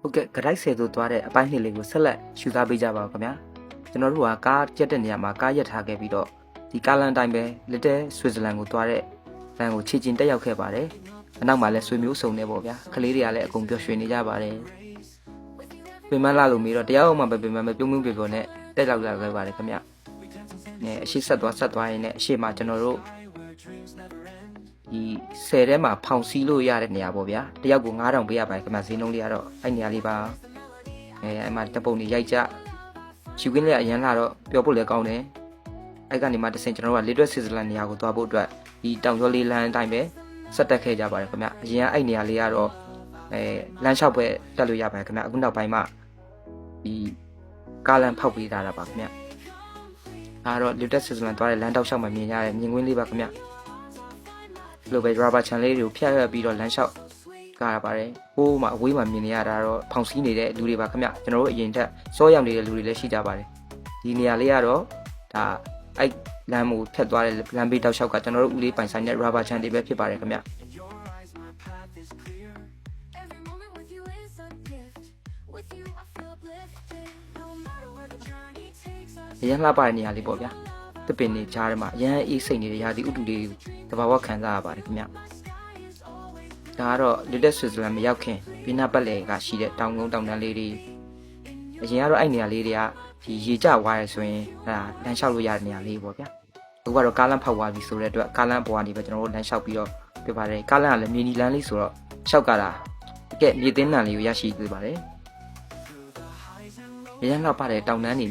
ဟုတ်ကဲ့ဂရိုက်ဆယ်သို့သွားတဲ့အပိုင်းနှစ်လေးကိုဆက်လက်ရှုစားပေးကြပါဦးခင်ဗျာကျွန်တော်တို့ကကားကျက်တဲ့နေရာမှာကားရက်ထားခဲ့ပြီးတော့ဒီကားလန်တိုင်းပဲ Little Switzerland ကိုသွားတဲ့လမ်းကိုခြေကျင်တက်ရောက်ခဲ့ပါတယ်အနောက်မှာလည်းဆွေမျိုးစုံနေပေါ့ဗျာကလေးတွေကလည်းအကုန်ပျော်ရွှင်နေကြပါတယ်ပြင်မလာလို့မီတော့တရားအောင်မှပဲပြင်မပြုံးပြုံးပြပြနဲ့တက်လောက်လာခဲ့ပါတယ်ခင်ဗျာနဲ့အရှိဆက်သွားရင်လည်းအရှိမှကျွန်တော်တို့ဒီ10ထဲမှာဖောင်စီးလို့ရတဲ့နေရာပေါ့ဗျာတယောက်ကို9000ပေးရပါတယ်ခင်ဗျာဈေးနှုန်းလေးကတော့အဲ့နေရာလေးပါအဲ့မှာတပုံတွေရိုက်ကြရှူခင်းလေးအရန်လာတော့ပျော်ဖို့လည်းကောင်းတယ်အဲ့ကနေမှတဆင်ကျွန်တော်တို့က Little Switzerland နေရာကိုသွားဖို့အတွက်ဒီတောင်ကျော်လေးလမ်းအတိုင်းပဲဆက်တက်ခဲ့ကြပါတယ်ခင်ဗျာအရင်အဲ့နေရာလေးကတော့လမ်းလျှောက်ပဲတက်လို့ရပါတယ်ခင်ဗျာအခုနောက်ပိုင်းမှာဒီကားလမ်းဖောက်ပေးထားတာပါခင်ဗျာဒါတော့ Little Switzerland သွားတဲ့လမ်းတောက်လျှောက်မှာမြင်ရတဲ့မြင်ကွင်းလေးပါခင်ဗျာလိုပဲ rubber channel လေးတွေကိုဖျက်ပြီးတော့လမ်းလျှောက်ကားရပါတယ်ဟိုးမှာအဝေးမှာမြင်နေရတာတော့ဖောင်စီးနေတဲ့လူတွေပါခင်ဗျကျွန်တော်တို့အရင်ထက်စောရောက်နေတဲ့လူတွေလည်းရှိကြပါတယ်ဒီနေရာလေးကတော့ဒါအဲ့လမ်းကိုဖျက်သွားတဲ့လမ်းဘေးတောက်လျှောက်ကကျွန်တော်တို့ဦးလေးပိုင်ဆိုင်တဲ့ rubber channel တွေပဲဖြစ်ပါတယ်ခင်ဗျအရင်လှပတဲ့နေရာလေးပေါ့ဗျာတပင်နေကြားထဲမှာအရင်အေးစိတ်နေတဲ့ရာသီဥတုလေးတဘာဝခံစားရပါတယ်ခင်ဗျဒါကတော့ Little Switzerland မရောက်ခင်ဘီနာပတ်လည်ကရှိတဲ့တောင်ကုန်းတောင်တန်းလေးတွေအရင်ကတော့အဲ့နေရာလေးတွေကဒီရေကျဝါရဲဆိုရင်လမ်းလျှောက်လို့ရတဲ့နေရာလေးပေါ့ဗျာအခုကတော့ကားလမ်းဖောက်သွားပြီဆိုတဲ့အတွက်ကားလမ်းပေါ်ကနေပဲကျွန်တော်တို့လမ်းလျှောက်ပြီးတော့ပြပါတယ်ကားလမ်းကလည်းမြေနီလမ်းလေးဆိုတော့လျှောက်ကတာကဲမြေသိန်းလမ်းလေးကိုရရှိသေးပါတယ်အရင်တော့ပါတယ်တောင်တန်းနေ